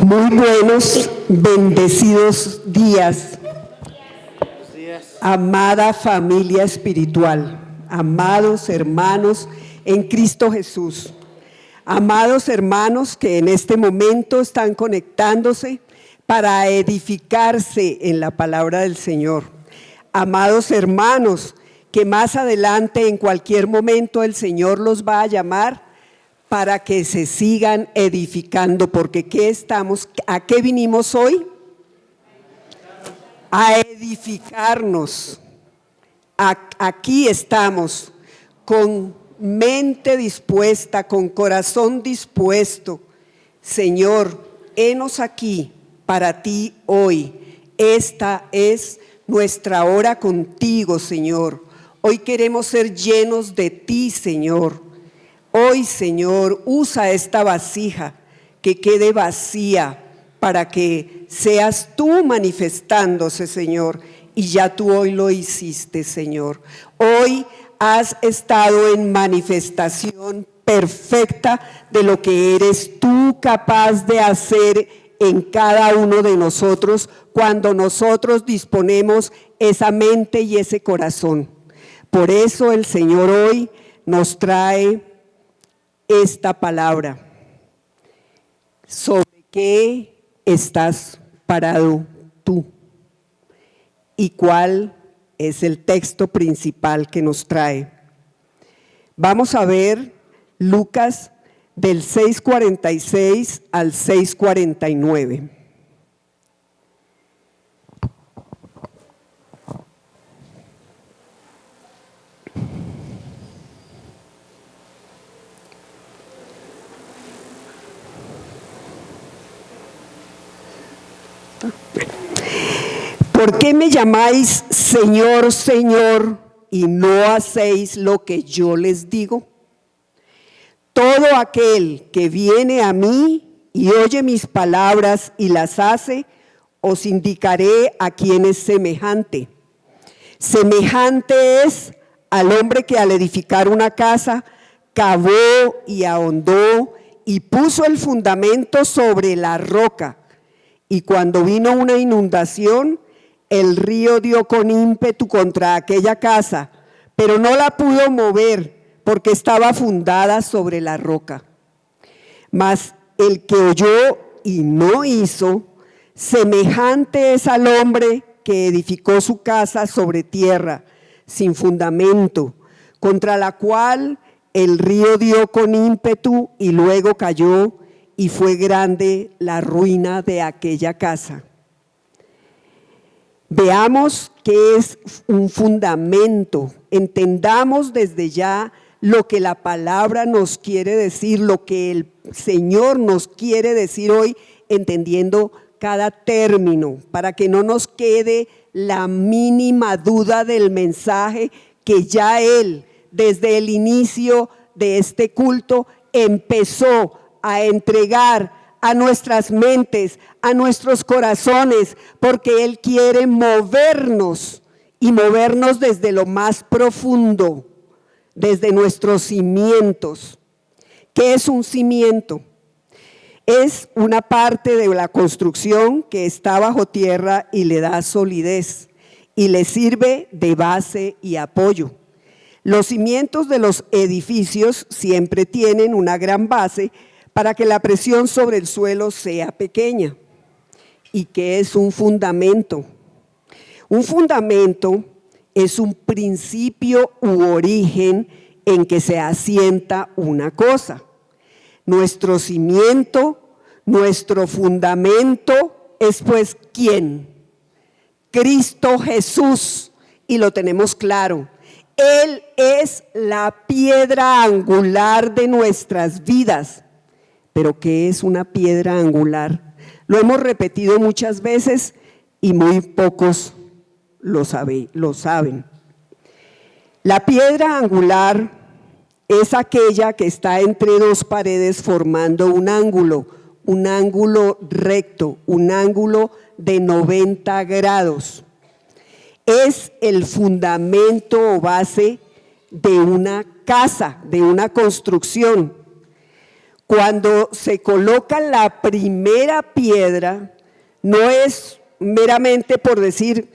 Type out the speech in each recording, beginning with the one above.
Muy buenos, bendecidos días, amada familia espiritual, amados hermanos en Cristo Jesús, amados hermanos que en este momento están conectándose para edificarse en la palabra del Señor, amados hermanos que más adelante en cualquier momento el Señor los va a llamar para que se sigan edificando, porque ¿a qué vinimos hoy? A edificarnos. Aquí estamos con mente dispuesta, con corazón dispuesto. Señor, henos aquí para ti hoy. Esta es nuestra hora contigo, Señor. Hoy queremos ser llenos de ti, Señor. Hoy, Señor, usa esta vasija que quede vacía para que seas tú manifestándose, Señor. Y ya tú hoy lo hiciste, Señor. Hoy has estado en manifestación perfecta de lo que eres tú capaz de hacer en cada uno de nosotros cuando nosotros disponemos esa mente y ese corazón. Por eso el Señor hoy nos trae esta palabra. ¿Sobre qué estás parado tú? ¿Y cuál es el texto principal que nos trae? Vamos a ver Lucas del 6:46 al 6:49. ¿Por qué me llamáis Señor, Señor, y no hacéis lo que yo les digo? Todo aquel que viene a mí y oye mis palabras y las hace, os indicaré a quién es semejante. Semejante es al hombre que al edificar una casa, cavó y ahondó y puso el fundamento sobre la roca. Y cuando vino una inundación, el río dio con ímpetu contra aquella casa, pero no la pudo mover porque estaba fundada sobre la roca. Mas el que oyó y no hizo, semejante es al hombre que edificó su casa sobre tierra, sin fundamento, contra la cual el río dio con ímpetu y luego cayó, y fue grande la ruina de aquella casa. Veamos qué es un fundamento, entendamos desde ya lo que la palabra nos quiere decir, lo que el Señor nos quiere decir hoy, entendiendo cada término, para que no nos quede la mínima duda del mensaje que ya Él, desde el inicio de este culto, empezó a entregar a nuestras mentes, a nuestros corazones, porque Él quiere movernos y movernos desde lo más profundo, desde nuestros cimientos. ¿Qué es un cimiento? Es una parte de la construcción que está bajo tierra y le da solidez y le sirve de base y apoyo. Los cimientos de los edificios siempre tienen una gran base para que la presión sobre el suelo sea pequeña. ¿Y qué es un fundamento? Un fundamento es un principio u origen en que se asienta una cosa. Nuestro cimiento, nuestro fundamento es pues ¿quién? Cristo Jesús, y lo tenemos claro. Él es la piedra angular de nuestras vidas. ¿Pero qué es una piedra angular? Lo hemos repetido muchas veces y muy pocos lo saben. La piedra angular es aquella que está entre dos paredes formando un ángulo recto, un ángulo de 90 grados. Es el fundamento o base de una casa, de una construcción. Cuando se coloca la primera piedra, no es meramente por decir,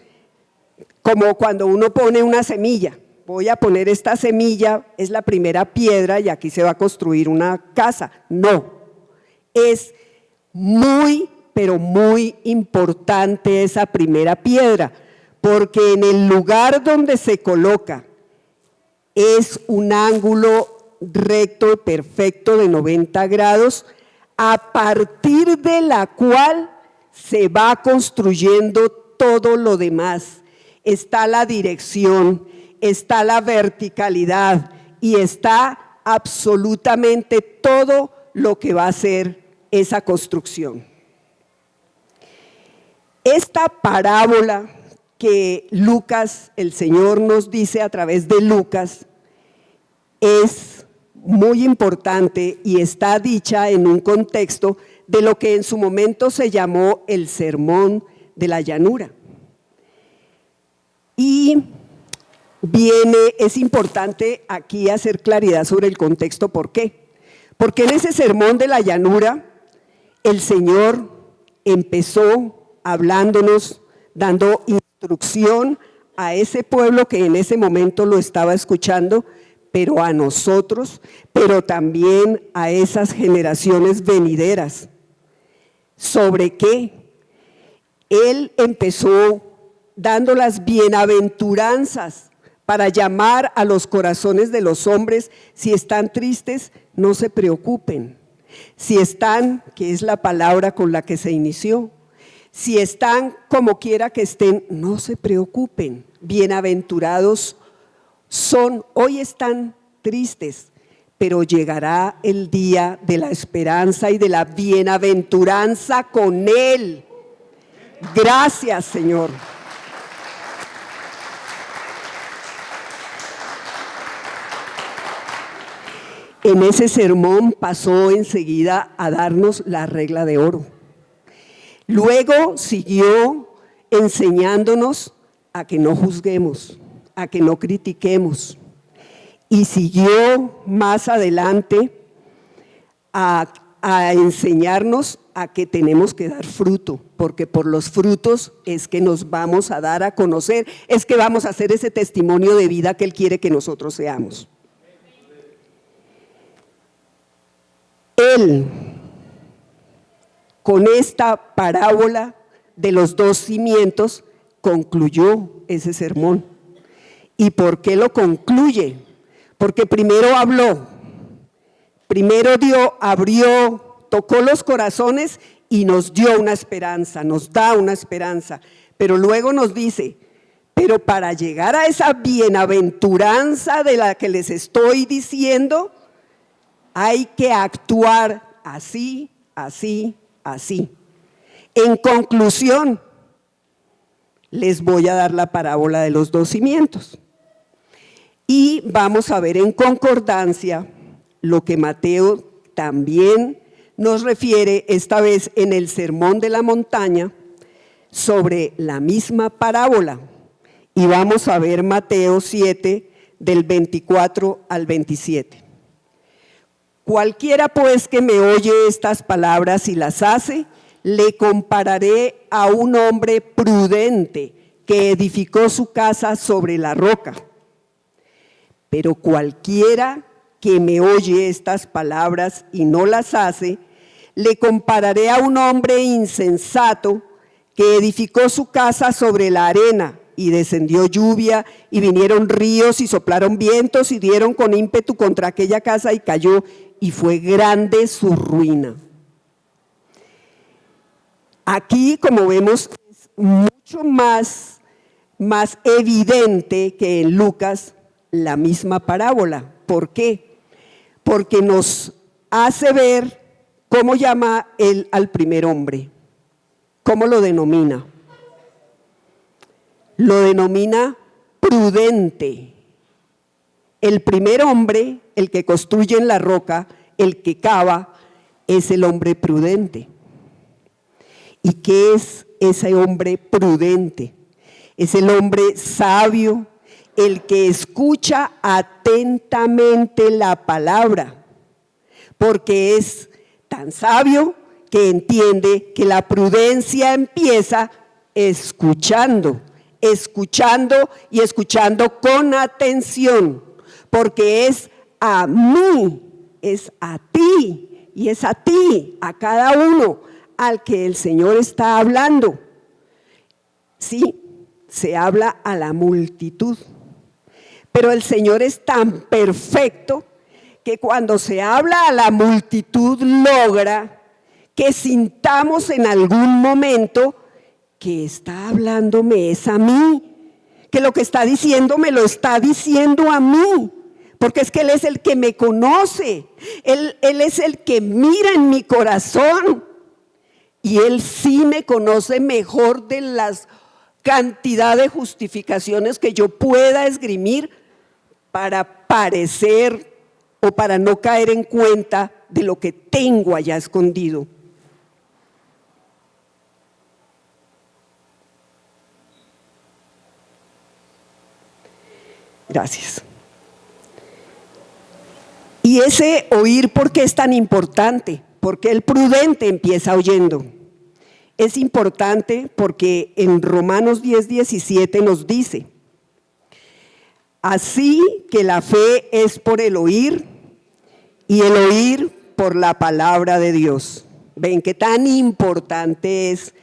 como cuando uno pone una semilla. Voy a poner esta semilla, es la primera piedra y aquí se va a construir una casa. No, es muy, pero muy importante esa primera piedra, porque en el lugar donde se coloca es un ángulo recto y perfecto de 90 grados, a partir de la cual se va construyendo todo lo demás. Está la dirección, está la verticalidad y está absolutamente todo lo que va a ser esa construcción. Esta parábola que Lucas, el Señor nos dice a través de Lucas, es muy importante y está dicha en un contexto de lo que en su momento se llamó el Sermón de la Llanura. Y es importante aquí hacer claridad sobre el contexto. ¿Por qué? Porque en ese Sermón de la Llanura el Señor empezó hablándonos, dando instrucción a ese pueblo que en ese momento lo estaba escuchando, pero a nosotros, pero también a esas generaciones venideras. ¿Sobre qué? Él empezó dando las bienaventuranzas para llamar a los corazones de los hombres. Si están tristes, no se preocupen. Si están, que es la palabra con la que se inició, si están como quiera que estén, no se preocupen. Bienaventurados son, hoy están tristes, pero llegará el día de la esperanza y de la bienaventuranza con Él. Gracias, Señor. En ese sermón pasó enseguida a darnos la regla de oro. Luego siguió enseñándonos a que no juzguemos, a que no critiquemos. Y siguió más adelante a enseñarnos a que tenemos que dar fruto, porque por los frutos es que nos vamos a dar a conocer, es que vamos a hacer ese testimonio de vida que Él quiere que nosotros seamos. Él, con esta parábola de los dos cimientos, concluyó ese sermón. ¿Y por qué lo concluye? Porque primero habló, primero abrió, tocó los corazones y nos dio una esperanza, nos da una esperanza. Pero luego nos dice, pero para llegar a esa bienaventuranza de la que les estoy diciendo, hay que actuar así, así, así. En conclusión, les voy a dar la parábola de los dos cimientos. Y vamos a ver en concordancia lo que Mateo también nos refiere, esta vez en el Sermón de la Montaña, sobre la misma parábola. Y vamos a ver Mateo 7, del 24 al 27. Cualquiera pues que me oye estas palabras y las hace, le compararé a un hombre prudente que edificó su casa sobre la roca. Pero cualquiera que me oye estas palabras y no las hace, le compararé a un hombre insensato que edificó su casa sobre la arena, y descendió lluvia, y vinieron ríos, y soplaron vientos, y dieron con ímpetu contra aquella casa, y cayó, y fue grande su ruina. Aquí, como vemos, es mucho más evidente que en Lucas la misma parábola. ¿Por qué? Porque nos hace ver cómo llama él al primer hombre, cómo lo denomina. Lo denomina prudente. El primer hombre, el que construye en la roca, el que cava, es el hombre prudente. ¿Y qué es ese hombre prudente? Es el hombre sabio, el que escucha atentamente la palabra, porque es tan sabio que entiende que la prudencia empieza escuchando y escuchando con atención, porque es a mí, es a ti y es a ti, a cada uno al que el Señor está hablando. Sí, se habla a la multitud, pero el Señor es tan perfecto que cuando se habla a la multitud logra que sintamos en algún momento que está hablándome es a mí, que lo que está diciendo me lo está diciendo a mí, porque es que Él es el que me conoce, Él es el que mira en mi corazón, y Él sí me conoce mejor de las cantidad de justificaciones que yo pueda esgrimir para parecer o para no caer en cuenta de lo que tengo allá escondido. Gracias. Y ese oír, ¿por qué es tan importante? Porque el prudente empieza oyendo. Es importante porque en Romanos 10:17 nos dice: así que la fe es por el oír y el oír por la palabra de Dios. ¿Ven qué tan importante es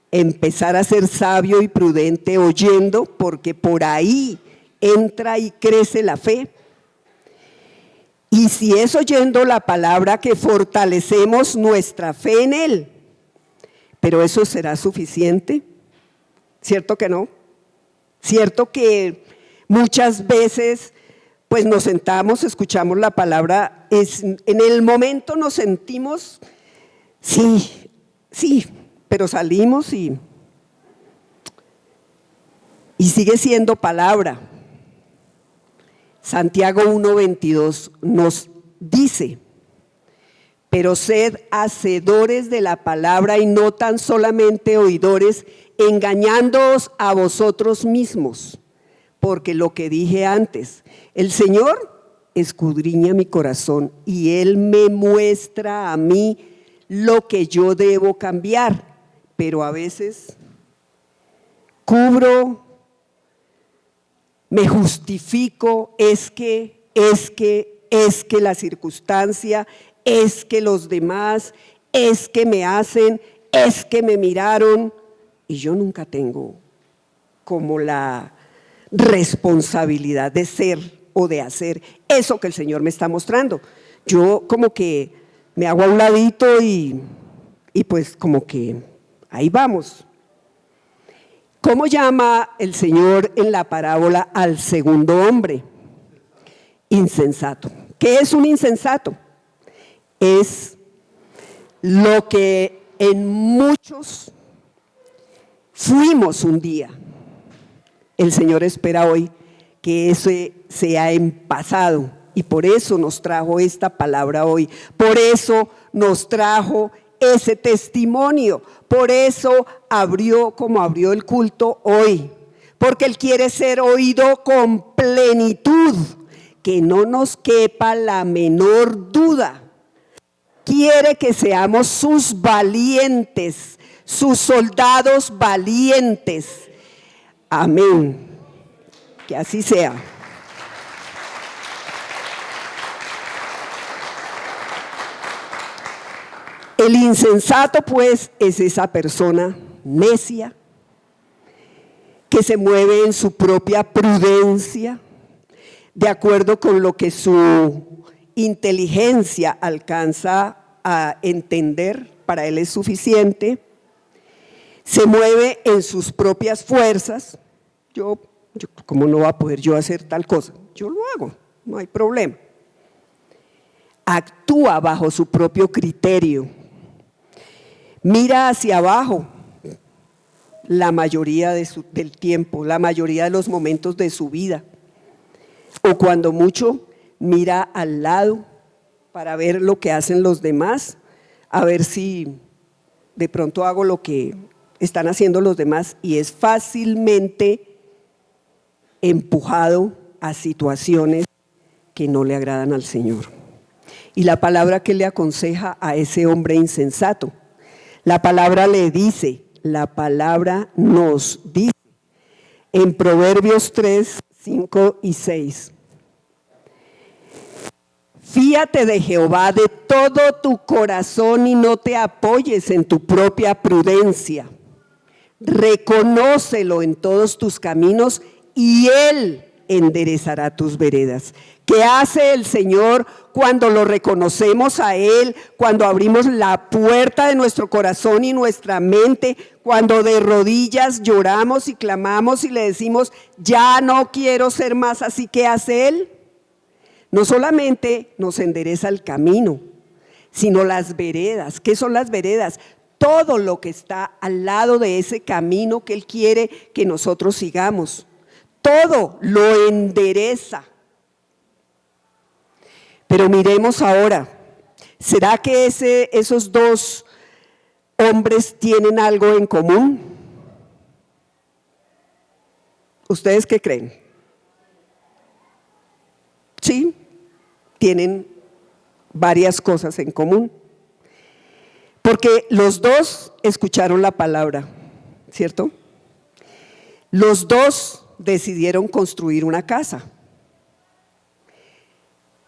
empezar a ser sabio y prudente oyendo? Porque por ahí entra y crece la fe. Y si es oyendo la palabra que fortalecemos nuestra fe en Él, pero ¿eso será suficiente? ¿Cierto que no? ¿Cierto que muchas veces pues nos sentamos, escuchamos la palabra, en el momento nos sentimos, sí, pero salimos y sigue siendo palabra? Santiago 1:22 nos dice: pero sed hacedores de la palabra y no tan solamente oidores, engañándoos a vosotros mismos. Porque lo que dije antes, el Señor escudriña mi corazón y Él me muestra a mí lo que yo debo cambiar, pero a veces cubro, me justifico, es que la circunstancia, es que los demás, es que me hacen, es que me miraron, y yo nunca tengo como la responsabilidad de ser o de hacer eso que el Señor me está mostrando. Yo como que me hago a un ladito y pues como que ahí vamos. ¿Cómo llama el Señor en la parábola al segundo hombre? Insensato. ¿Qué es un insensato? Es lo que en muchos fuimos un día. El Señor espera hoy que ese sea en pasado, y por eso nos trajo esta palabra hoy, por eso nos trajo ese testimonio, por eso abrió como abrió el culto hoy, porque Él quiere ser oído con plenitud, que no nos quepa la menor duda. Quiere que seamos sus valientes, sus soldados valientes. Amén. Que así sea. El insensato, pues, es esa persona necia que se mueve en su propia prudencia, de acuerdo con lo que su inteligencia alcanza a entender, para él es suficiente. Se mueve en sus propias fuerzas. Yo ¿cómo no va a poder yo hacer tal cosa? Yo lo hago, no hay problema. Actúa bajo su propio criterio. Mira hacia abajo la mayoría del tiempo, la mayoría de los momentos de su vida. O cuando mucho, mira al lado para ver lo que hacen los demás, a ver si de pronto hago lo que están haciendo los demás, y es fácilmente empujado a situaciones que no le agradan al Señor. Y la palabra que le aconseja a ese hombre insensato, la palabra le dice, la palabra nos dice, en Proverbios 3, 5 y 6. Fíate de Jehová de todo tu corazón y no te apoyes en tu propia prudencia. Reconócelo en todos tus caminos y Él enderezará tus veredas. ¿Qué hace el Señor cuando lo reconocemos a Él? Cuando abrimos la puerta de nuestro corazón y nuestra mente, cuando de rodillas lloramos y clamamos y le decimos, ya no quiero ser más así. ¿Qué hace Él? No solamente nos endereza el camino, sino las veredas. ¿Qué son las veredas? Todo lo que está al lado de ese camino que Él quiere que nosotros sigamos. Todo lo endereza. Pero miremos ahora, ¿será que esos dos hombres tienen algo en común? ¿Ustedes qué creen? Sí, tienen varias cosas en común. Porque los dos escucharon la palabra, ¿cierto? Los dos decidieron construir una casa.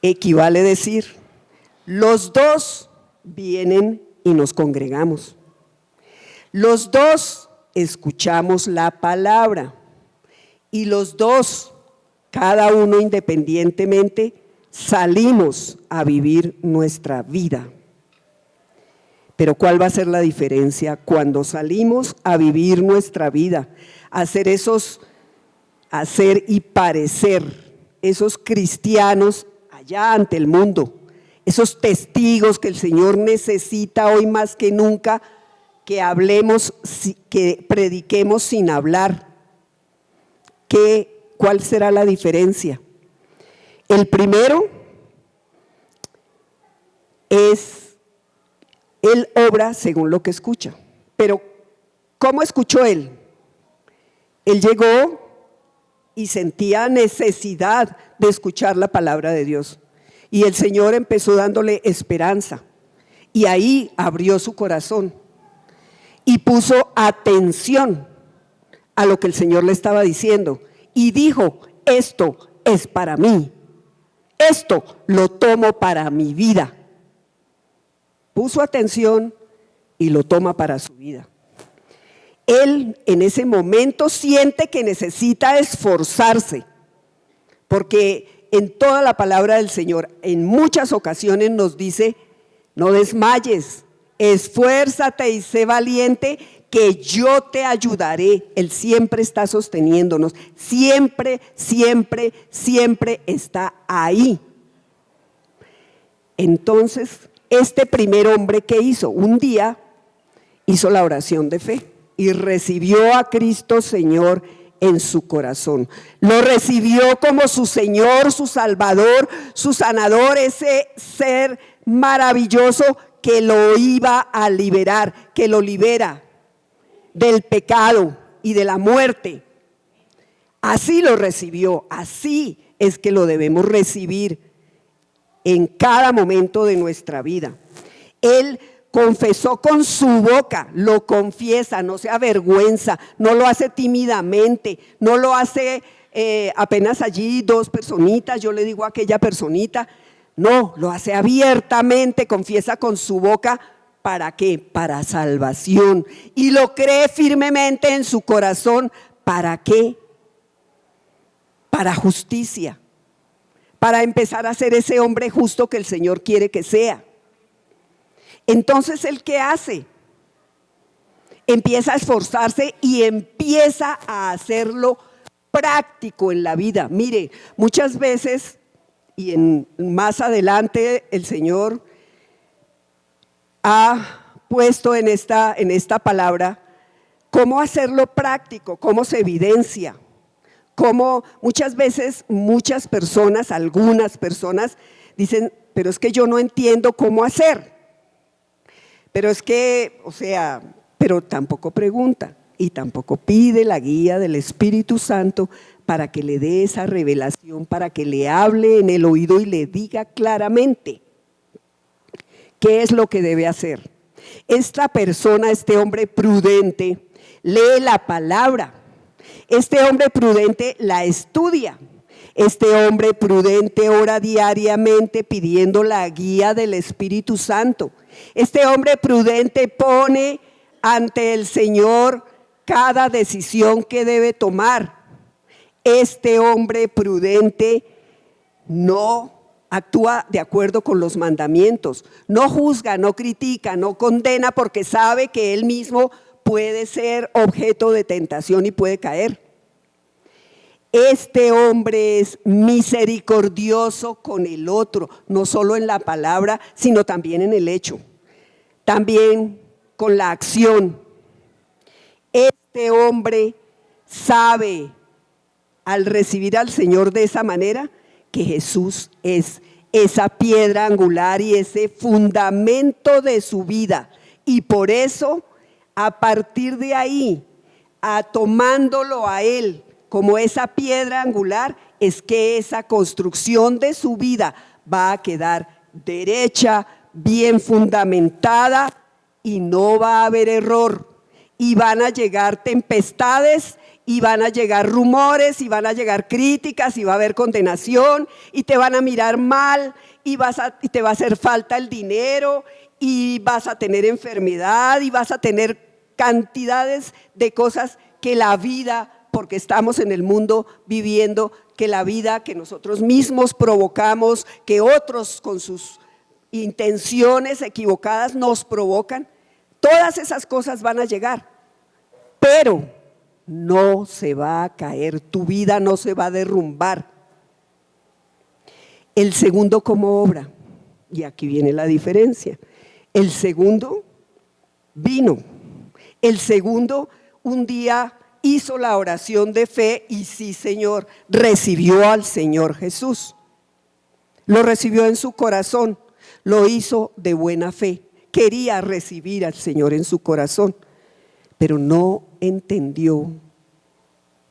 Equivale decir, los dos vienen y nos congregamos. Los dos escuchamos la palabra. Y los dos, cada uno independientemente, salimos a vivir nuestra vida. Pero ¿cuál va a ser la diferencia cuando salimos a vivir nuestra vida? Hacer y parecer esos cristianos allá ante el mundo, esos testigos que el Señor necesita hoy más que nunca, que hablemos, que prediquemos sin hablar. ¿Cuál será la diferencia? El primero es, él obra según lo que escucha. Pero ¿cómo escuchó él? Él llegó y sentía necesidad de escuchar la palabra de Dios. Y el Señor empezó dándole esperanza. Y ahí abrió su corazón y puso atención a lo que el Señor le estaba diciendo. Y dijo, esto es para mí. Esto lo tomo para mi vida. Puso atención y lo toma para su vida. Él en ese momento siente que necesita esforzarse, porque en toda la palabra del Señor, en muchas ocasiones nos dice, no desmayes, esfuérzate y sé valiente, que yo te ayudaré. Él siempre está sosteniéndonos, siempre, siempre, siempre está ahí. Entonces, este primer hombre, ¿qué hizo? Un día hizo la oración de fe y recibió a Cristo Señor en su corazón. Lo recibió como su Señor, su Salvador, su sanador, ese ser maravilloso que lo iba a liberar, que lo libera del pecado y de la muerte. Así lo recibió, así es que lo debemos recibir en cada momento de nuestra vida. Él confesó con su boca, lo confiesa, no se avergüenza, no lo hace tímidamente, no lo hace apenas allí dos personitas, yo le digo a aquella personita, no, lo hace abiertamente, confiesa con su boca. ¿Para qué? Para salvación. Y lo cree firmemente en su corazón. ¿Para qué? Para justicia. Para empezar a ser ese hombre justo que el Señor quiere que sea. Entonces, ¿él qué hace? Empieza a esforzarse y empieza a hacerlo práctico en la vida. Mire, muchas veces, y más adelante el Señor ha puesto en esta palabra cómo hacerlo práctico, cómo se evidencia, cómo muchas veces muchas personas, algunas personas dicen, pero es que yo no entiendo cómo hacer, pero es que, pero tampoco pregunta y tampoco pide la guía del Espíritu Santo para que le dé esa revelación, para que le hable en el oído y le diga claramente. ¿Qué es lo que debe hacer? Esta persona, este hombre prudente, lee la palabra. Este hombre prudente la estudia. Este hombre prudente ora diariamente pidiendo la guía del Espíritu Santo. Este hombre prudente pone ante el Señor cada decisión que debe tomar. Este hombre prudente no actúa de acuerdo con los mandamientos, no juzga, no critica, no condena porque sabe que él mismo puede ser objeto de tentación y puede caer. Este hombre es misericordioso con el otro, no solo en la palabra, sino también en el hecho, también con la acción. Este hombre sabe, al recibir al Señor de esa manera, que Jesús es esa piedra angular y ese fundamento de su vida. Y por eso, a partir de ahí, tomándolo a Él como esa piedra angular, es que esa construcción de su vida va a quedar derecha, bien fundamentada y no va a haber error. Y van a llegar tempestades, y van a llegar rumores, y van a llegar críticas, y va a haber condenación, y te van a mirar mal, y te va a hacer falta el dinero, y vas a tener enfermedad, y vas a tener cantidades de cosas que la vida, porque estamos en el mundo viviendo, que la vida que nosotros mismos provocamos, que otros con sus intenciones equivocadas nos provocan, todas esas cosas van a llegar, pero no se va a caer, tu vida no se va a derrumbar. El segundo, ¿cómo obra? Y aquí viene la diferencia. El segundo vino. El segundo un día hizo la oración de fe y sí, Señor, recibió al Señor Jesús. Lo recibió en su corazón, lo hizo de buena fe. Quería recibir al Señor en su corazón, pero no entendió,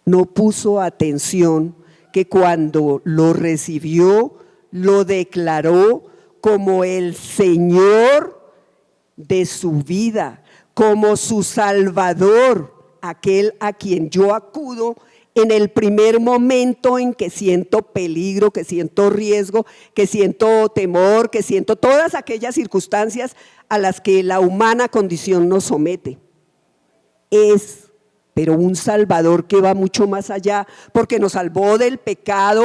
no puso atención que cuando lo recibió, lo declaró como el Señor de su vida, como su Salvador, aquel a quien yo acudo en el primer momento en que siento peligro, que siento riesgo, que siento temor, que siento todas aquellas circunstancias a las que la humana condición nos somete. Pero un Salvador que va mucho más allá, porque nos salvó del pecado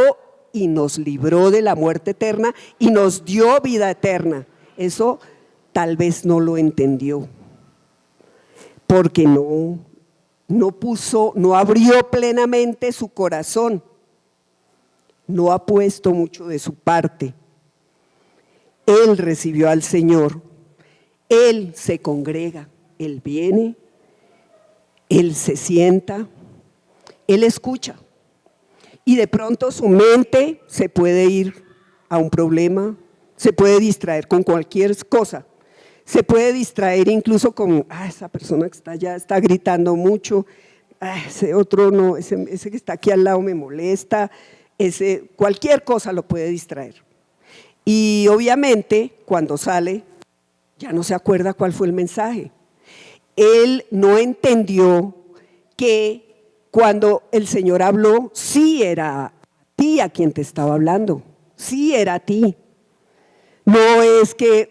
y nos libró de la muerte eterna y nos dio vida eterna. Eso tal vez no lo entendió, porque no abrió plenamente su corazón, no ha puesto mucho de su parte. Él recibió al Señor, él se congrega, él viene, él se sienta, él escucha y de pronto su mente se puede ir a un problema, se puede distraer con cualquier cosa. Se puede distraer incluso con, esa persona que está allá está gritando mucho, ese otro no, ese que está aquí al lado me molesta, cualquier cosa lo puede distraer. Y obviamente cuando sale ya no se acuerda cuál fue el mensaje. Él no entendió que cuando el Señor habló, sí era a ti a quien te estaba hablando, sí era a ti. No es que,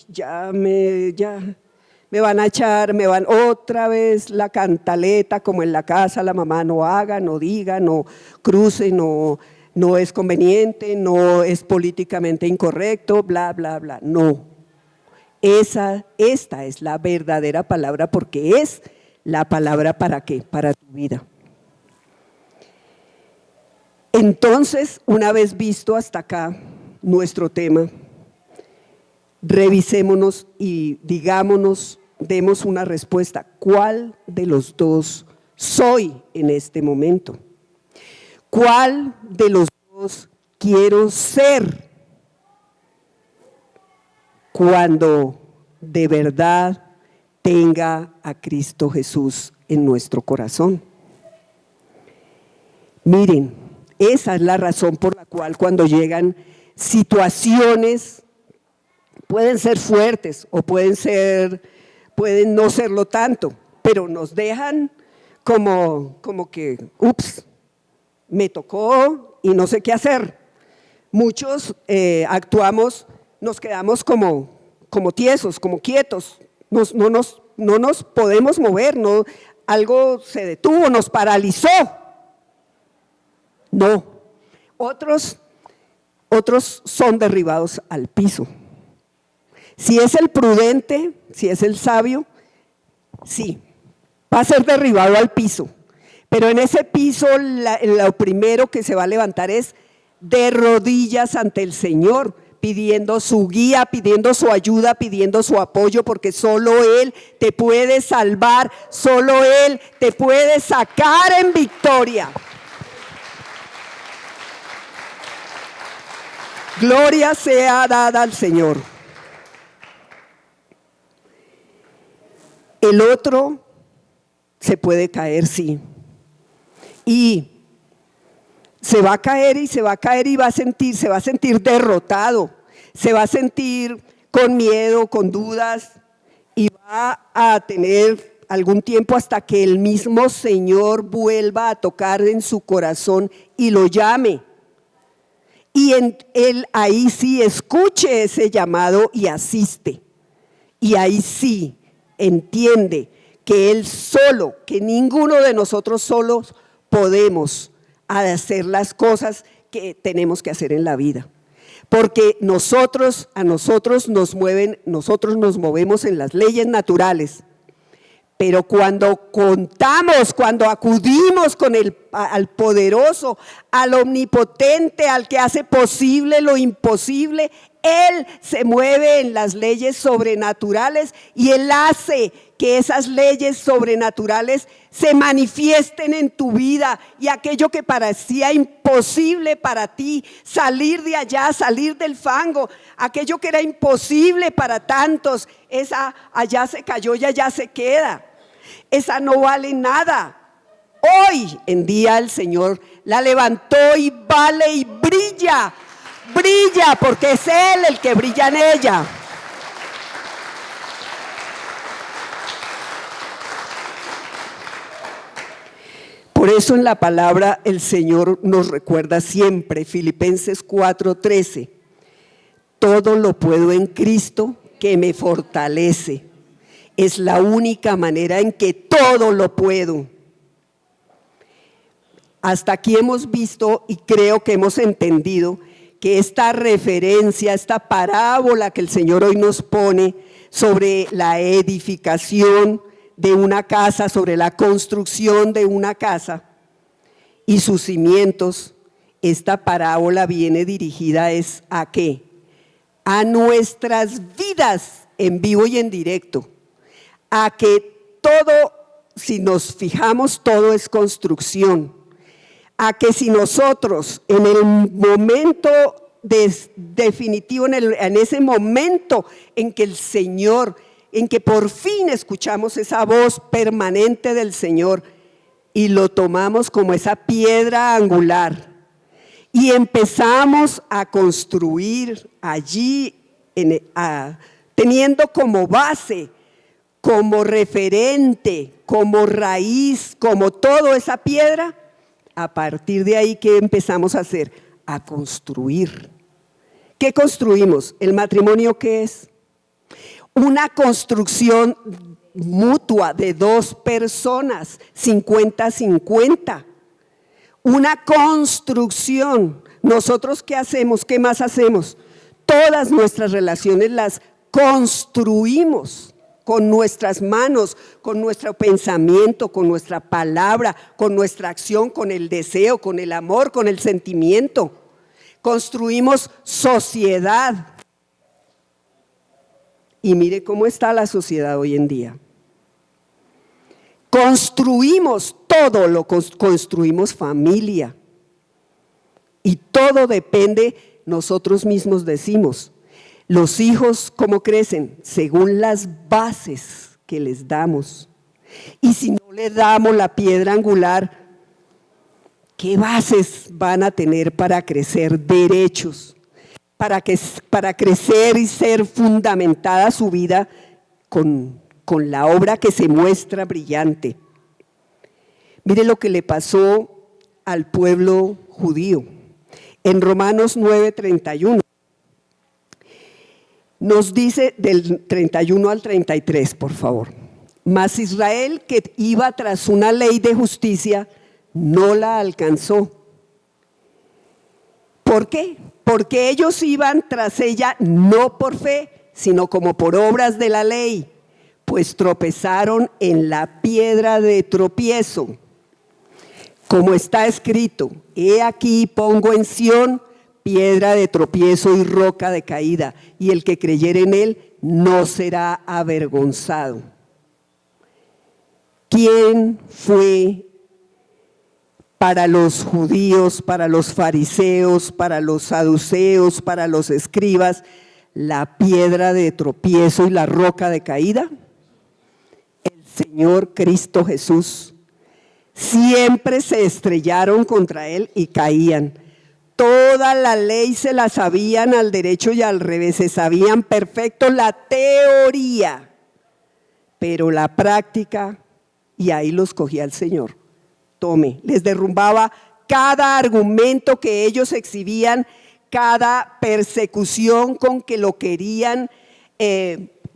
ya me van a echar, me van otra vez la cantaleta, como en la casa la mamá, no haga, no diga, no cruce, no es conveniente, no es políticamente incorrecto, bla, bla, bla. No, esta es la verdadera palabra, porque es la palabra ¿para qué? Para tu vida. Entonces, una vez visto hasta acá nuestro tema, revisémonos y demos una respuesta. ¿Cuál de los dos soy en este momento? ¿Cuál de los dos quiero ser cuando de verdad tenga a Cristo Jesús en nuestro corazón? Miren, esa es la razón por la cual cuando llegan situaciones pueden ser fuertes o pueden no serlo tanto, pero nos dejan como que, ups, me tocó y no sé qué hacer. Muchos actuamos, nos quedamos como tiesos, como quietos, no nos podemos mover, algo se detuvo, nos paralizó. No, otros son derribados al piso. Si es el prudente, si es el sabio, sí, va a ser derribado al piso. Pero en ese piso lo primero que se va a levantar es de rodillas ante el Señor, pidiendo su guía, pidiendo su ayuda, pidiendo su apoyo, porque solo Él te puede salvar, solo Él te puede sacar en victoria. Gloria sea dada al Señor. El otro se puede caer, sí. Y se va a caer y se va a sentir derrotado, se va a sentir con miedo, con dudas, y va a tener algún tiempo hasta que el mismo Señor vuelva a tocar en su corazón y lo llame. Y él ahí sí escuche ese llamado y asiste. Y ahí sí entiende que él solo, que ninguno de nosotros solos podemos hacer las cosas que tenemos que hacer en la vida. Porque nosotros nos movemos en las leyes naturales. Pero cuando cuando acudimos al poderoso, al omnipotente, al que hace posible lo imposible, Él se mueve en las leyes sobrenaturales y Él hace que esas leyes sobrenaturales se manifiesten en tu vida, y aquello que parecía imposible para ti, salir de allá, salir del fango, aquello que era imposible para tantos, esa allá se cayó y allá se queda, esa no vale nada. Hoy en día el Señor la levantó y vale y brilla porque es Él el que brilla en ella. Por eso en la palabra el Señor nos recuerda siempre, Filipenses 4:13, todo lo puedo en Cristo que me fortalece. Es la única manera en que todo lo puedo. Hasta aquí hemos visto y creo que hemos entendido que esta referencia, esta parábola que el Señor hoy nos pone sobre la edificación de una casa, sobre la construcción de una casa y sus cimientos, esta parábola viene dirigida ¿a qué? A nuestras vidas en vivo y en directo, a que todo, si nos fijamos, todo es construcción, a que si nosotros en el momento definitivo, en ese momento en que el Señor, en que por fin escuchamos esa voz permanente del Señor y lo tomamos como esa piedra angular y empezamos a construir allí, teniendo como base, como referente, como raíz, como todo esa piedra, a partir de ahí, ¿qué empezamos a hacer? A construir. ¿Qué construimos? ¿El matrimonio qué es? Una construcción mutua de dos personas, 50-50. Una construcción. ¿Nosotros qué hacemos? ¿Qué más hacemos? Todas nuestras relaciones las construimos con nuestras manos, con nuestro pensamiento, con nuestra palabra, con nuestra acción, con el deseo, con el amor, con el sentimiento. Construimos sociedad. Y mire cómo está la sociedad hoy en día. Construimos todo, construimos familia. Y todo depende, nosotros mismos decimos, los hijos, ¿cómo crecen? Según las bases que les damos. Y si no le damos la piedra angular, ¿qué bases van a tener para crecer derechos? para crecer y ser fundamentada su vida con la obra que se muestra brillante. Mire lo que le pasó al pueblo judío. En Romanos 9:31 nos dice, del 31 al 33, por favor. Mas Israel, que iba tras una ley de justicia, no la alcanzó. ¿Por qué? Porque ellos iban tras ella no por fe, sino como por obras de la ley, pues tropezaron en la piedra de tropiezo. Como está escrito, he aquí pongo en Sión piedra de tropiezo y roca de caída, y el que creyere en él no será avergonzado. ¿Quién fue para los judíos, para los fariseos, para los saduceos, para los escribas, la piedra de tropiezo y la roca de caída? El Señor Cristo Jesús. Siempre se estrellaron contra él y caían. Toda la ley se la sabían al derecho y al revés, se sabían perfecto la teoría, pero la práctica, y ahí los cogía el Señor. Tome, les derrumbaba cada argumento que ellos exhibían, cada persecución con que lo querían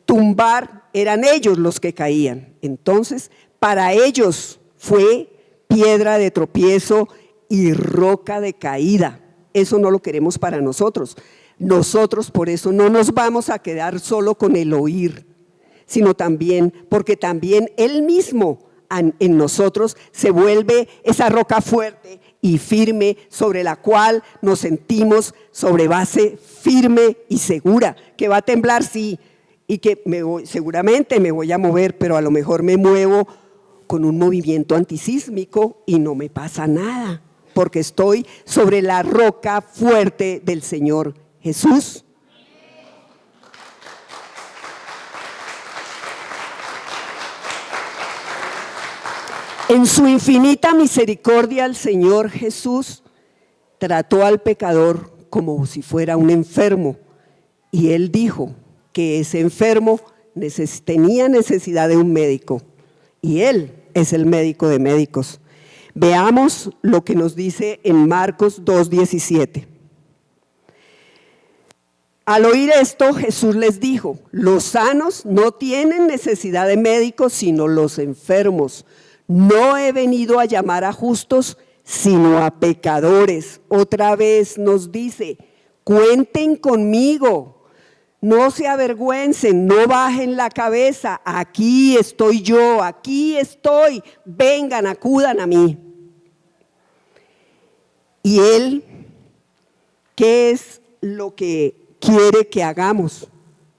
tumbar, eran ellos los que caían. Entonces, para ellos fue piedra de tropiezo y roca de caída. Eso no lo queremos para nosotros. Nosotros por eso no nos vamos a quedar solo con el oír, sino también, porque también Él mismo en nosotros se vuelve esa roca fuerte y firme sobre la cual nos sentimos sobre base firme y segura, que va a temblar, sí, y que seguramente me voy a mover, pero a lo mejor me muevo con un movimiento antisísmico y no me pasa nada, porque estoy sobre la roca fuerte del Señor Jesús. En su infinita misericordia, el Señor Jesús trató al pecador como si fuera un enfermo, y Él dijo que ese enfermo tenía necesidad de un médico, y Él es el médico de médicos. Veamos lo que nos dice en Marcos 2:17. Al oír esto, Jesús les dijo: los sanos no tienen necesidad de médicos, sino los enfermos. No he venido a llamar a justos, sino a pecadores. Otra vez nos dice: cuenten conmigo. No se avergüencen, no bajen la cabeza, aquí estoy yo, aquí estoy, vengan, acudan a mí. Y Él, ¿qué es lo que quiere que hagamos?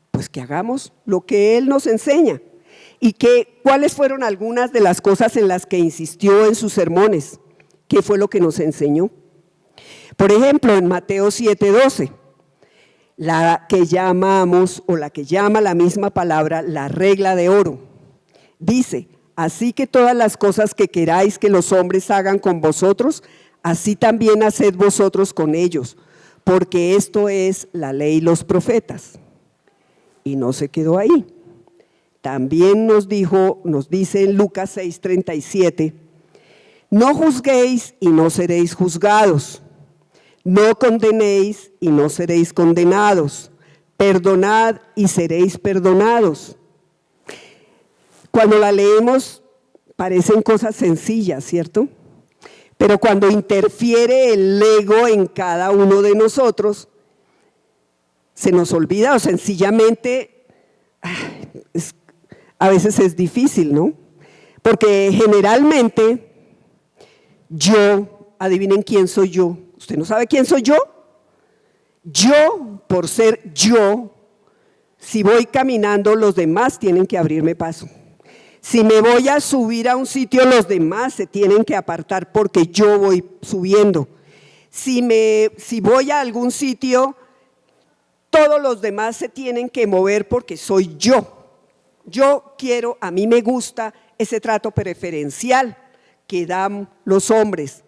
Pues que hagamos lo que Él nos enseña. ¿Y cuáles fueron algunas de las cosas en las que insistió en sus sermones? ¿Qué fue lo que nos enseñó? Por ejemplo, en Mateo 7:12. La que llamamos, o la que llama la misma palabra, la regla de oro. Dice: así que todas las cosas que queráis que los hombres hagan con vosotros, así también haced vosotros con ellos, porque esto es la ley y los profetas. Y no se quedó ahí. También nos dice en Lucas 6:37, no juzguéis y no seréis juzgados. No condenéis y no seréis condenados. Perdonad y seréis perdonados. Cuando la leemos parecen cosas sencillas, ¿cierto? Pero cuando interfiere el ego en cada uno de nosotros, se nos olvida o sencillamente a veces es difícil, ¿no? Porque generalmente adivinen quién soy yo. ¿Usted no sabe quién soy yo? Yo, por ser yo, si voy caminando, los demás tienen que abrirme paso. Si me voy a subir a un sitio, los demás se tienen que apartar porque yo voy subiendo. Si voy a algún sitio, todos los demás se tienen que mover porque soy yo. A mí me gusta ese trato preferencial que dan los hombres.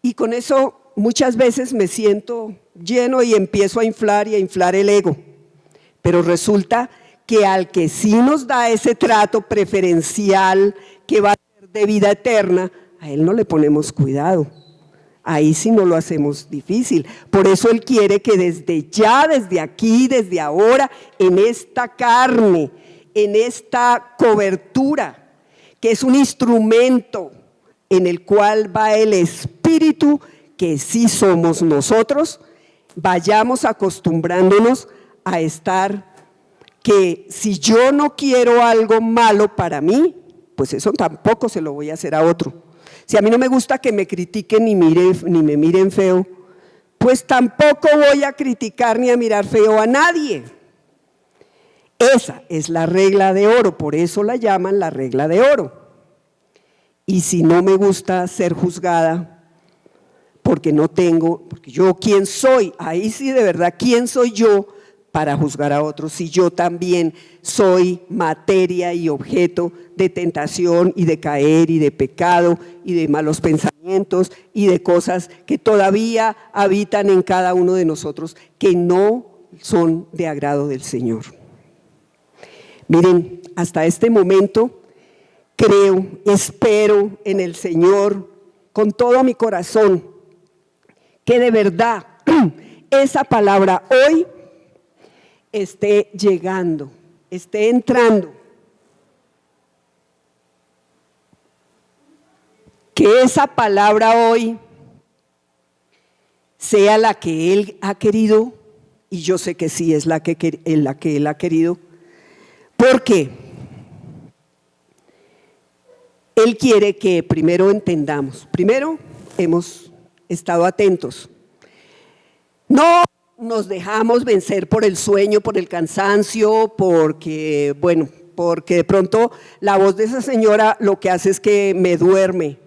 Y con eso muchas veces me siento lleno y empiezo a inflar y a inflar el ego. Pero resulta que al que sí nos da ese trato preferencial que va a ser de vida eterna, a él no le ponemos cuidado. Ahí sí no lo hacemos difícil. Por eso Él quiere que desde ya, desde aquí, desde ahora, en esta carne, en esta cobertura, que es un instrumento en el cual va el Espíritu, que sí somos nosotros, vayamos acostumbrándonos a estar, que si yo no quiero algo malo para mí, pues eso tampoco se lo voy a hacer a otro. Si a mí no me gusta que me critiquen ni me miren feo, pues tampoco voy a criticar ni a mirar feo a nadie. Esa es la regla de oro, por eso la llaman la regla de oro. Y si no me gusta ser juzgada, porque yo quién soy, ahí sí de verdad, ¿quién soy yo para juzgar a otros? Si yo también soy materia y objeto de tentación y de caer y de pecado y de malos pensamientos y de cosas que todavía habitan en cada uno de nosotros que no son de agrado del Señor. Miren, hasta este momento creo, espero en el Señor con todo mi corazón que de verdad esa palabra hoy esté llegando, esté entrando. Que esa palabra hoy sea la que Él ha querido, y yo sé que sí es la que Él ha querido, porque Él quiere que primero entendamos, primero hemos estado atentos, no nos dejamos vencer por el sueño, por el cansancio, porque de pronto la voz de esa señora lo que hace es que me duerme.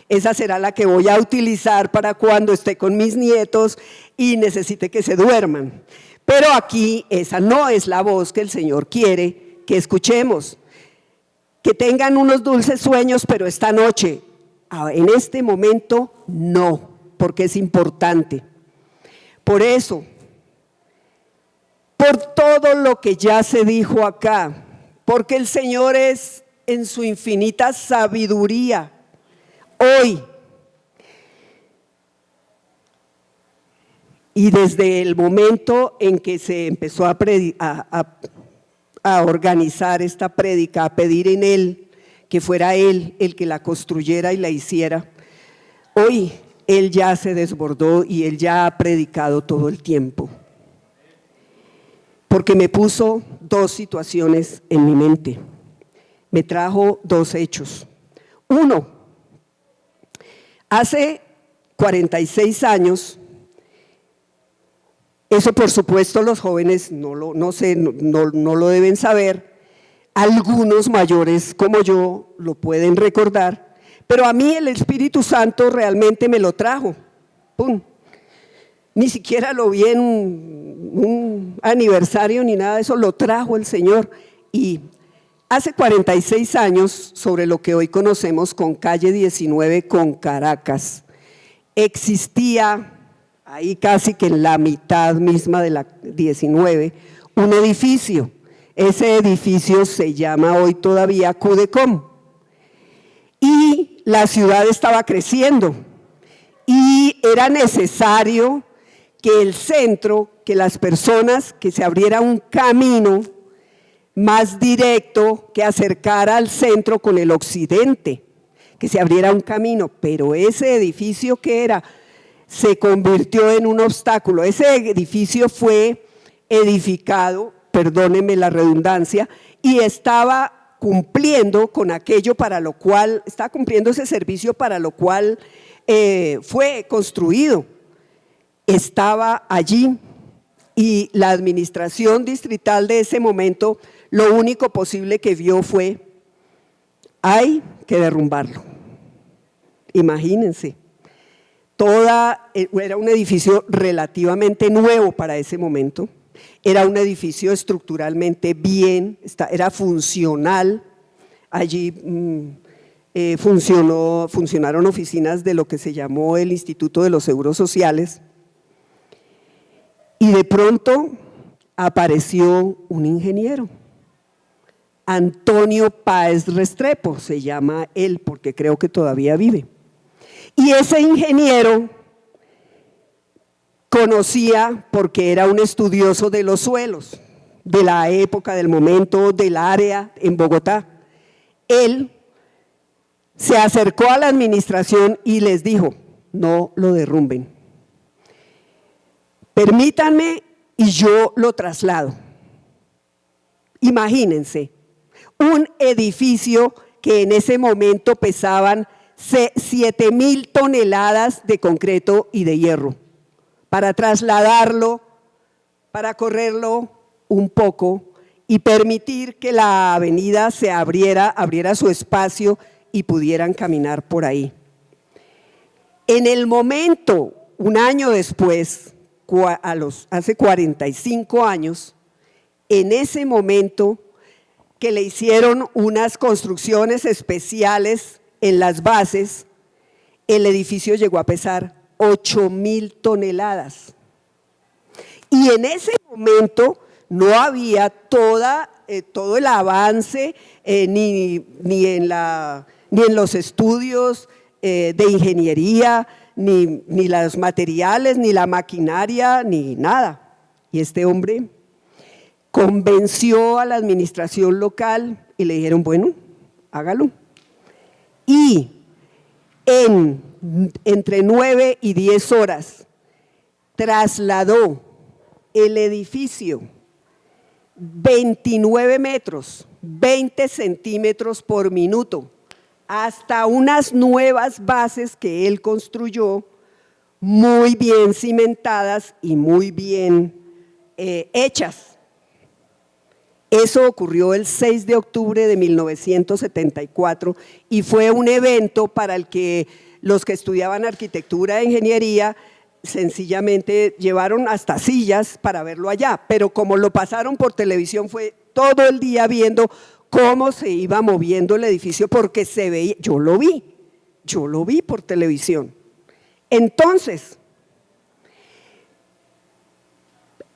Esa será la que voy a utilizar para cuando esté con mis nietos y necesite que se duerman. Pero aquí esa no es la voz que el Señor quiere que escuchemos. Que tengan unos dulces sueños, pero esta noche, en este momento, no, porque es importante. Por eso, por todo lo que ya se dijo acá, porque el Señor es en su infinita sabiduría, hoy, y desde el momento en que se empezó a organizar esta prédica, a pedir en Él, que fuera Él el que la construyera y la hiciera, hoy Él ya se desbordó y Él ya ha predicado todo el tiempo. Porque me puso dos situaciones en mi mente, me trajo dos hechos. Uno, hace 46 años, eso por supuesto los jóvenes no lo deben saber, algunos mayores como yo lo pueden recordar, pero a mí el Espíritu Santo realmente me lo trajo, ¡pum! Ni siquiera lo vi en un aniversario ni nada de eso, lo trajo el Señor. Y hace 46 años, sobre lo que hoy conocemos con calle 19 con Caracas, existía ahí casi que en la mitad misma de la 19, un edificio. Ese edificio se llama hoy todavía Cudecom. Y la ciudad estaba creciendo y era necesario que el centro, que las personas, que se abriera un camino más directo que acercara al centro con el occidente, que se abriera un camino, pero ese edificio que era, se convirtió en un obstáculo. Ese edificio fue edificado, perdónenme la redundancia, y estaba cumpliendo con aquello para lo cual, estaba cumpliendo ese servicio para lo cual fue construido. Estaba allí y la administración distrital de ese momento, lo único posible que vio fue, hay que derrumbarlo. Imagínense. Era un edificio relativamente nuevo para ese momento, era un edificio estructuralmente bien, era funcional, allí funcionaron oficinas de lo que se llamó el Instituto de los Seguros Sociales, Y de pronto apareció un ingeniero, Antonio Páez Restrepo, se llama él porque creo que todavía vive. Y ese ingeniero conocía, porque era un estudioso de los suelos, de la época, del momento, del área en Bogotá. Él se acercó a la administración y les dijo: no lo derrumben, permítanme y yo lo traslado. Imagínense, un edificio que en ese momento pesaban 7.000 toneladas de concreto y de hierro, para trasladarlo, para correrlo un poco y permitir que la avenida se abriera su espacio y pudieran caminar por ahí. En el momento, un año después, hace 45 años, en ese momento que le hicieron unas construcciones especiales en las bases, el edificio llegó a pesar 8.000 toneladas. Y en ese momento no había todo el avance ni en los estudios de ingeniería, ni los materiales, ni la maquinaria, ni nada. Y este hombre convenció a la administración local y le dijeron: bueno, hágalo. Y entre 9 y 10 horas trasladó el edificio 29 metros, 20 centímetros por minuto, hasta unas nuevas bases que él construyó, muy bien cimentadas y muy bien hechas. Eso ocurrió el 6 de octubre de 1974 y fue un evento para el que los que estudiaban arquitectura e ingeniería sencillamente llevaron hasta sillas para verlo allá, pero como lo pasaron por televisión fue todo el día viendo cómo se iba moviendo el edificio, porque se veía, yo lo vi por televisión. Entonces,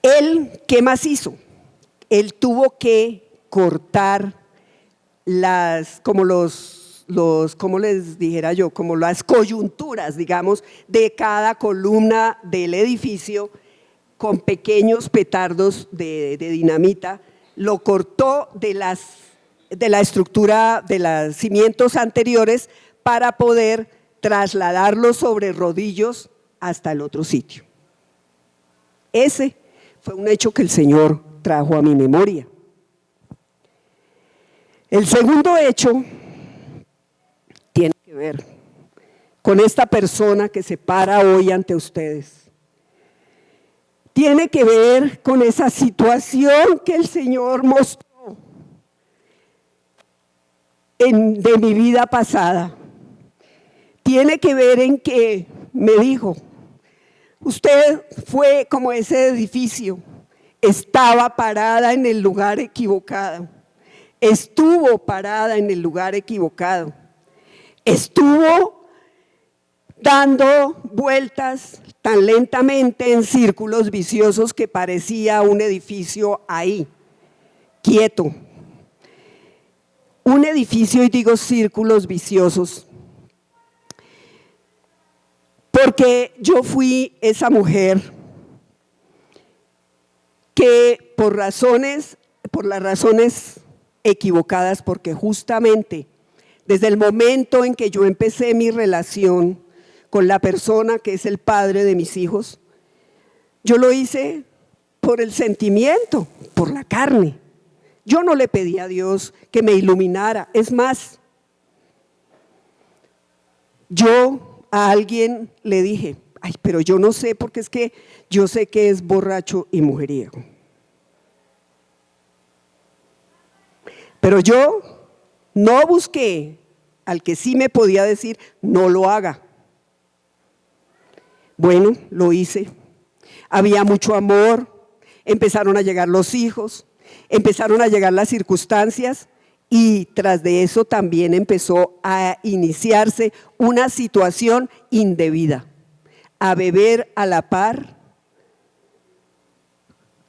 él, ¿qué más hizo? Él tuvo que cortar como ¿cómo les dijera yo? Como las coyunturas, digamos, de cada columna del edificio con pequeños petardos de dinamita. Lo cortó de la estructura de los cimientos anteriores para poder trasladarlo sobre rodillos hasta el otro sitio. Ese fue un hecho que el Señor trajo a mi memoria. El segundo hecho tiene que ver con esta persona que se para hoy ante ustedes. Tiene que ver con esa situación que el Señor mostró de mi vida pasada. Tiene que ver en que me dijo: usted fue como ese edificio, estaba parada en el lugar equivocado, estuvo parada en el lugar equivocado, estuvo dando vueltas tan lentamente en círculos viciosos que parecía un edificio ahí, quieto. Un edificio, y digo círculos viciosos, porque yo fui esa mujer que por las razones equivocadas, porque justamente desde el momento en que yo empecé mi relación con la persona que es el padre de mis hijos, yo lo hice por el sentimiento, por la carne. Yo no le pedí a Dios que me iluminara. Es más, yo a alguien le dije: ay, pero yo no sé, porque es que yo sé que es borracho y mujeriego. Pero yo no busqué al que sí me podía decir: no lo haga. Bueno, lo hice. Había mucho amor, empezaron a llegar los hijos, empezaron a llegar las circunstancias, y tras de eso también empezó a iniciarse una situación indebida, a beber a la par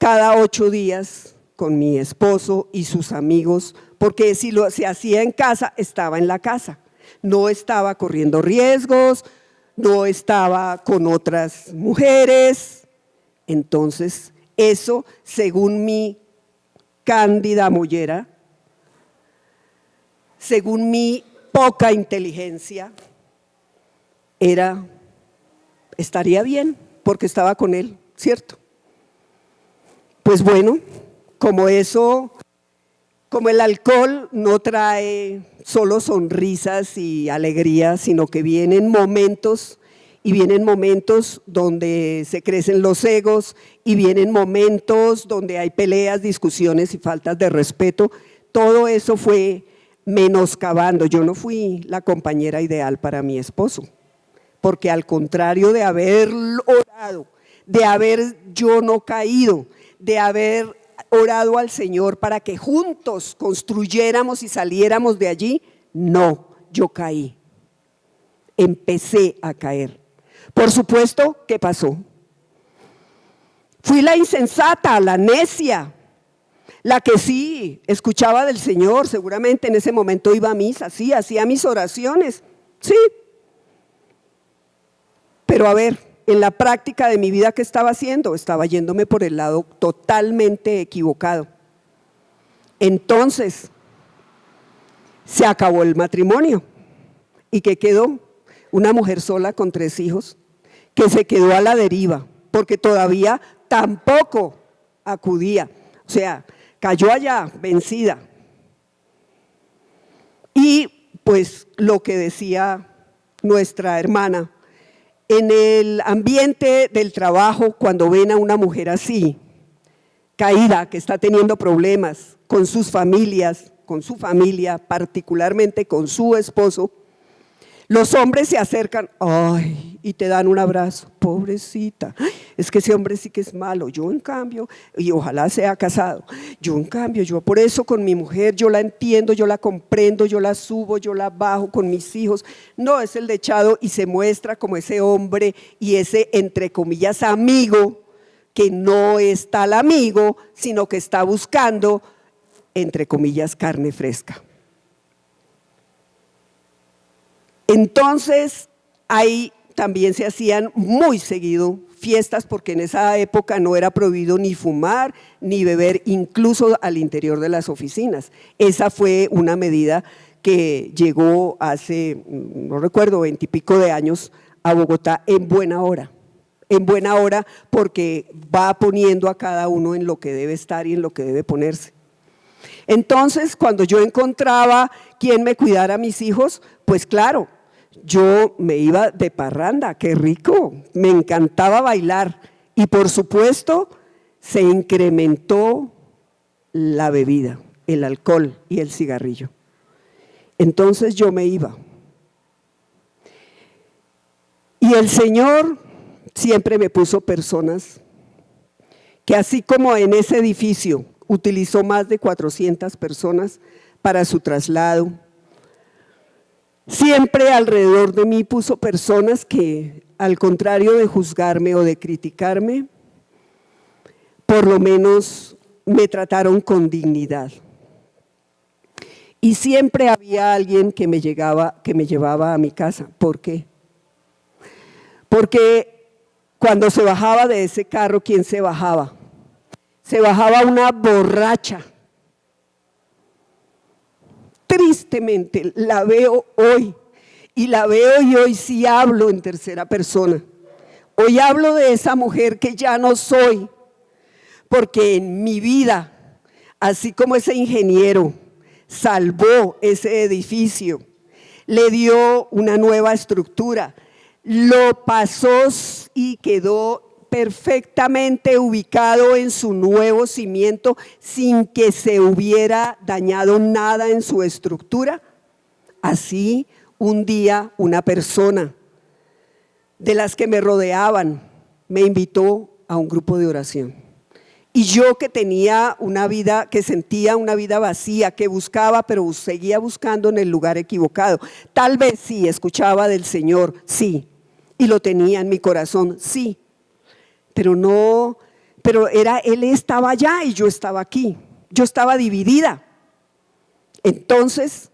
cada 8 días con mi esposo y sus amigos, porque si se hacía en casa, estaba en la casa. No estaba corriendo riesgos, no estaba con otras mujeres. Entonces, eso, según mi cándida mollera, según mi poca inteligencia, estaría bien, porque estaba con él, ¿cierto? Pues bueno, como el alcohol no trae solo sonrisas y alegrías, sino que vienen momentos donde se crecen los egos y vienen momentos donde hay peleas, discusiones y faltas de respeto. Todo eso fue menoscabando. Yo no fui la compañera ideal para mi esposo, porque al contrario de haber orado, de haber yo no caído, de haber orado al Señor para que juntos construyéramos y saliéramos de allí, no, yo caí, empecé a caer. Por supuesto, ¿qué pasó? Fui la insensata, la necia, la que sí escuchaba del Señor, seguramente en ese momento iba a misa, sí, hacía mis oraciones, sí. Pero a ver, en la práctica de mi vida, ¿qué estaba haciendo? Estaba yéndome por el lado totalmente equivocado. Entonces, se acabó el matrimonio. ¿Y qué quedó? Una mujer sola con 3 hijos, que se quedó a la deriva, porque todavía tampoco acudía. O sea, cayó allá, vencida. Y pues lo que decía nuestra hermana, en el ambiente del trabajo, cuando ven a una mujer así, caída, que está teniendo problemas con sus familias, con su familia, particularmente con su esposo, los hombres se acercan, ay, y te dan un abrazo, pobrecita, es que ese hombre sí que es malo. Yo en cambio, y ojalá sea casado, yo en cambio, yo por eso con mi mujer, yo la entiendo, yo la comprendo, yo la subo, yo la bajo con mis hijos. No, es el dechado y se muestra como ese hombre y ese, entre comillas, amigo, que no es tal amigo, sino que está buscando, entre comillas, carne fresca. Entonces, ahí también se hacían muy seguido fiestas, porque en esa época no era prohibido ni fumar ni beber, incluso al interior de las oficinas. Esa fue una medida que llegó hace, no recuerdo, 20 y pico de años a Bogotá en buena hora, porque va poniendo a cada uno en lo que debe estar y en lo que debe ponerse. Entonces, cuando yo encontraba quien me cuidara a mis hijos, pues claro, yo me iba de parranda, qué rico, me encantaba bailar y por supuesto se incrementó la bebida, el alcohol y el cigarrillo. Entonces yo me iba. Y el Señor siempre me puso personas que, así como en ese edificio utilizó más de 400 personas para su traslado, siempre alrededor de mí puso personas que, al contrario de juzgarme o de criticarme, por lo menos me trataron con dignidad. Y siempre había alguien que me llevaba a mi casa. ¿Por qué? Porque cuando se bajaba de ese carro, ¿quién se bajaba? Se bajaba una borracha. Tristemente la veo hoy, y la veo y hoy sí hablo en tercera persona. Hoy hablo de esa mujer que ya no soy, porque en mi vida, así como ese ingeniero salvó ese edificio, le dio una nueva estructura, lo pasó y quedó perfectamente ubicado en su nuevo cimiento sin que se hubiera dañado nada en su estructura. Así, un día una persona de las que me rodeaban me invitó a un grupo de oración. Y yo, que tenía una vida, que sentía una vida vacía, que buscaba, pero seguía buscando en el lugar equivocado. Tal vez sí escuchaba del Señor, sí, y lo tenía en mi corazón, sí, pero no pero él estaba allá y yo estaba aquí, yo estaba dividida. Entonces,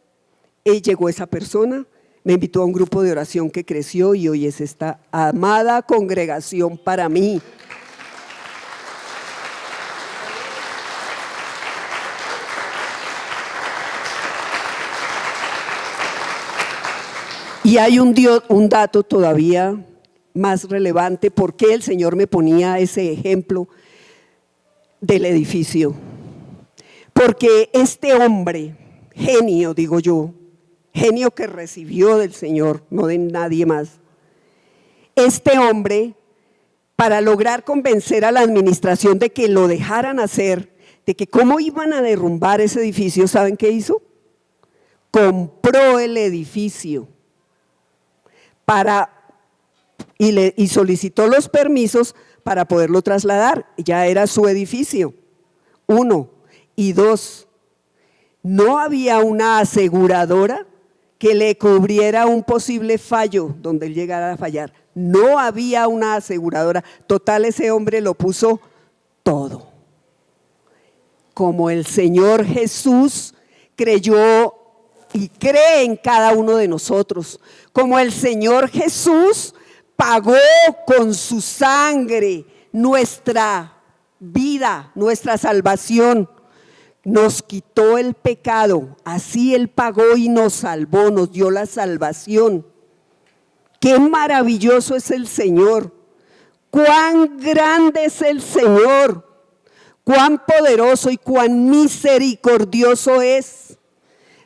llegó esa persona, me invitó a un grupo de oración que creció y hoy es esta amada congregación para mí. Y hay un dato todavía más relevante, por qué el Señor me ponía ese ejemplo del edificio. Porque este hombre, genio, digo yo, genio que recibió del Señor, no de nadie más. Este hombre, para lograr convencer a la administración de que lo dejaran hacer, de que cómo iban a derrumbar ese edificio, ¿saben qué hizo? Compró el edificio y solicitó los permisos para poderlo trasladar. Ya era su edificio, 1. Y 2, no había una aseguradora que le cubriera un posible fallo donde él llegara a fallar. No había una aseguradora. Total, ese hombre lo puso todo. Como el Señor Jesús creyó y cree en cada uno de nosotros. Como el Señor Jesús pagó con su sangre nuestra vida, nuestra salvación. Nos quitó el pecado, así Él pagó y nos salvó, nos dio la salvación. Qué maravilloso es el Señor, cuán grande es el Señor, cuán poderoso y cuán misericordioso es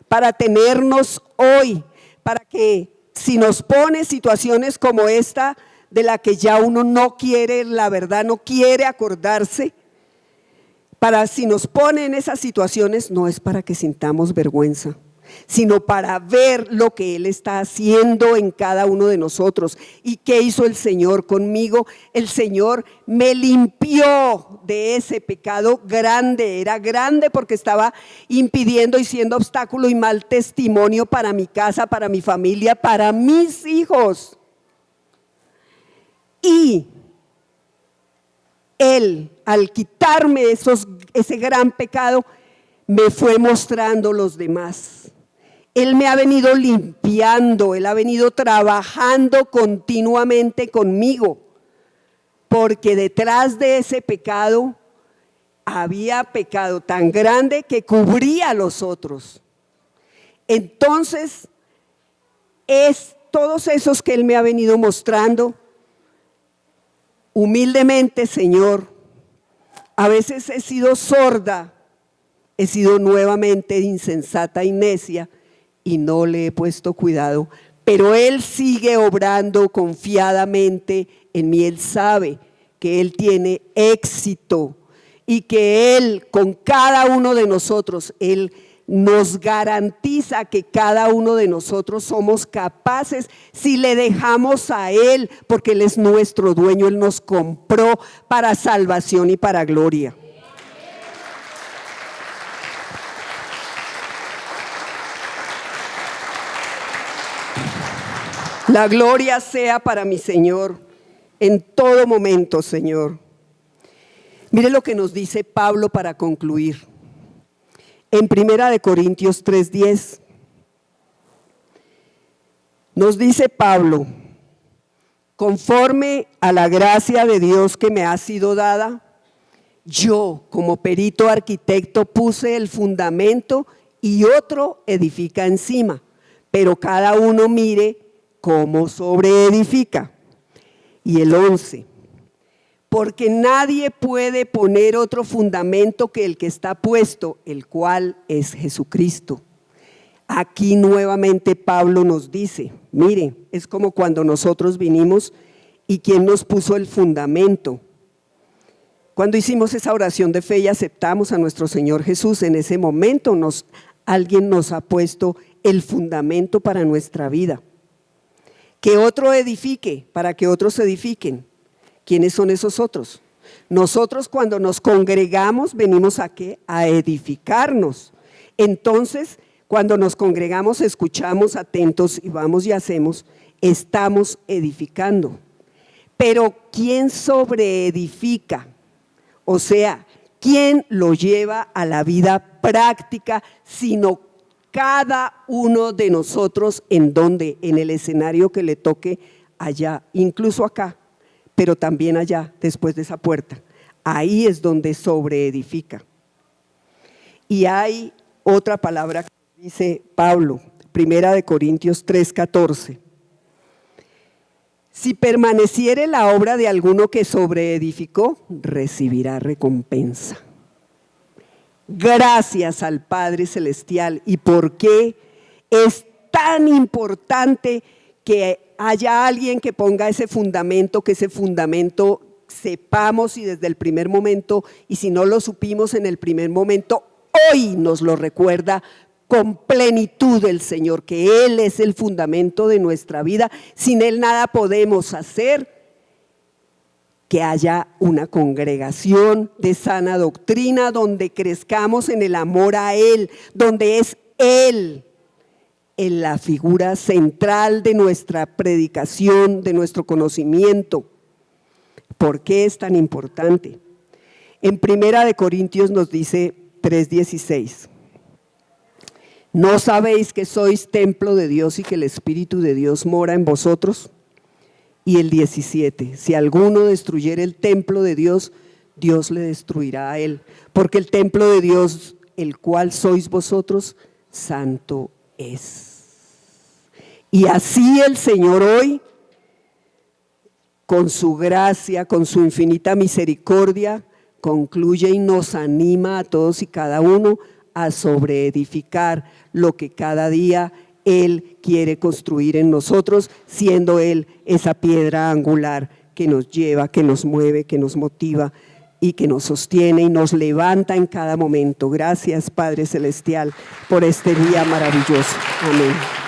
para tenernos hoy, para que si nos pone situaciones como esta, de la que ya uno no quiere, la verdad no quiere acordarse, si nos pone en esas situaciones, no es para que sintamos vergüenza, sino para ver lo que Él está haciendo en cada uno de nosotros. ¿Y qué hizo el Señor conmigo? El Señor me limpió de ese pecado grande. Era grande porque estaba impidiendo y siendo obstáculo y mal testimonio para mi casa, para mi familia, para mis hijos. Y Él, al quitarme ese gran pecado, me fue mostrando los demás. Él me ha venido limpiando, Él ha venido trabajando continuamente conmigo, porque detrás de ese pecado había pecado tan grande que cubría a los otros. Entonces, todos esos que Él me ha venido mostrando, humildemente, Señor, a veces he sido sorda, he sido nuevamente insensata y necia y no le he puesto cuidado, pero Él sigue obrando confiadamente en mí. Él sabe que Él tiene éxito y que Él con cada uno de nosotros, Él nos garantiza que cada uno de nosotros somos capaces si le dejamos a Él, porque Él es nuestro dueño, Él nos compró para salvación y para gloria. La gloria sea para mi Señor en todo momento, Señor. Mire lo que nos dice Pablo para concluir. En 1 Corintios 3:10 nos dice Pablo: conforme a la gracia de Dios que me ha sido dada, yo como perito arquitecto puse el fundamento y otro edifica encima, pero cada uno mire cómo sobreedifica. Y el 11, porque nadie puede poner otro fundamento que el que está puesto, el cual es Jesucristo. Aquí nuevamente Pablo nos dice, mire, es como cuando nosotros vinimos y ¿quién nos puso el fundamento? Cuando hicimos esa oración de fe y aceptamos a nuestro Señor Jesús, en ese momento alguien nos ha puesto el fundamento para nuestra vida. Que otro edifique, para que otros edifiquen. ¿Quiénes son esos otros? Nosotros cuando nos congregamos venimos ¿a qué? A edificarnos. Entonces, cuando nos congregamos, escuchamos atentos y vamos y hacemos, estamos edificando. Pero ¿quién sobreedifica? O sea, ¿quién lo lleva a la vida práctica sino cada uno de nosotros? ¿En dónde? En el escenario que le toque allá, incluso acá, pero también allá, después de esa puerta. Ahí es donde sobreedifica. Y hay otra palabra que dice Pablo, 1 Corintios 3:14. Si permaneciere la obra de alguno que sobreedificó, recibirá recompensa. Gracias al Padre Celestial. ¿Y por qué es tan importante que haya alguien que ponga ese fundamento, que ese fundamento sepamos y desde el primer momento, y si no lo supimos en el primer momento, hoy nos lo recuerda con plenitud el Señor, que Él es el fundamento de nuestra vida? Sin Él nada podemos hacer. Que haya una congregación de sana doctrina donde crezcamos en el amor a Él, donde es Él en la figura central de nuestra predicación, de nuestro conocimiento. ¿Por qué es tan importante? En 1 Corintios nos dice 3:16. ¿No sabéis que sois templo de Dios y que el Espíritu de Dios mora en vosotros? Y el 17, si alguno destruyere el templo de Dios, Dios le destruirá a él, porque el templo de Dios, el cual sois vosotros, santo es. Y así el Señor hoy, con su gracia, con su infinita misericordia, concluye y nos anima a todos y cada uno a sobreedificar lo que cada día Él quiere construir en nosotros, siendo Él esa piedra angular que nos lleva, que nos mueve, que nos motiva y que nos sostiene y nos levanta en cada momento. Gracias, Padre Celestial, por este día maravilloso. Amén.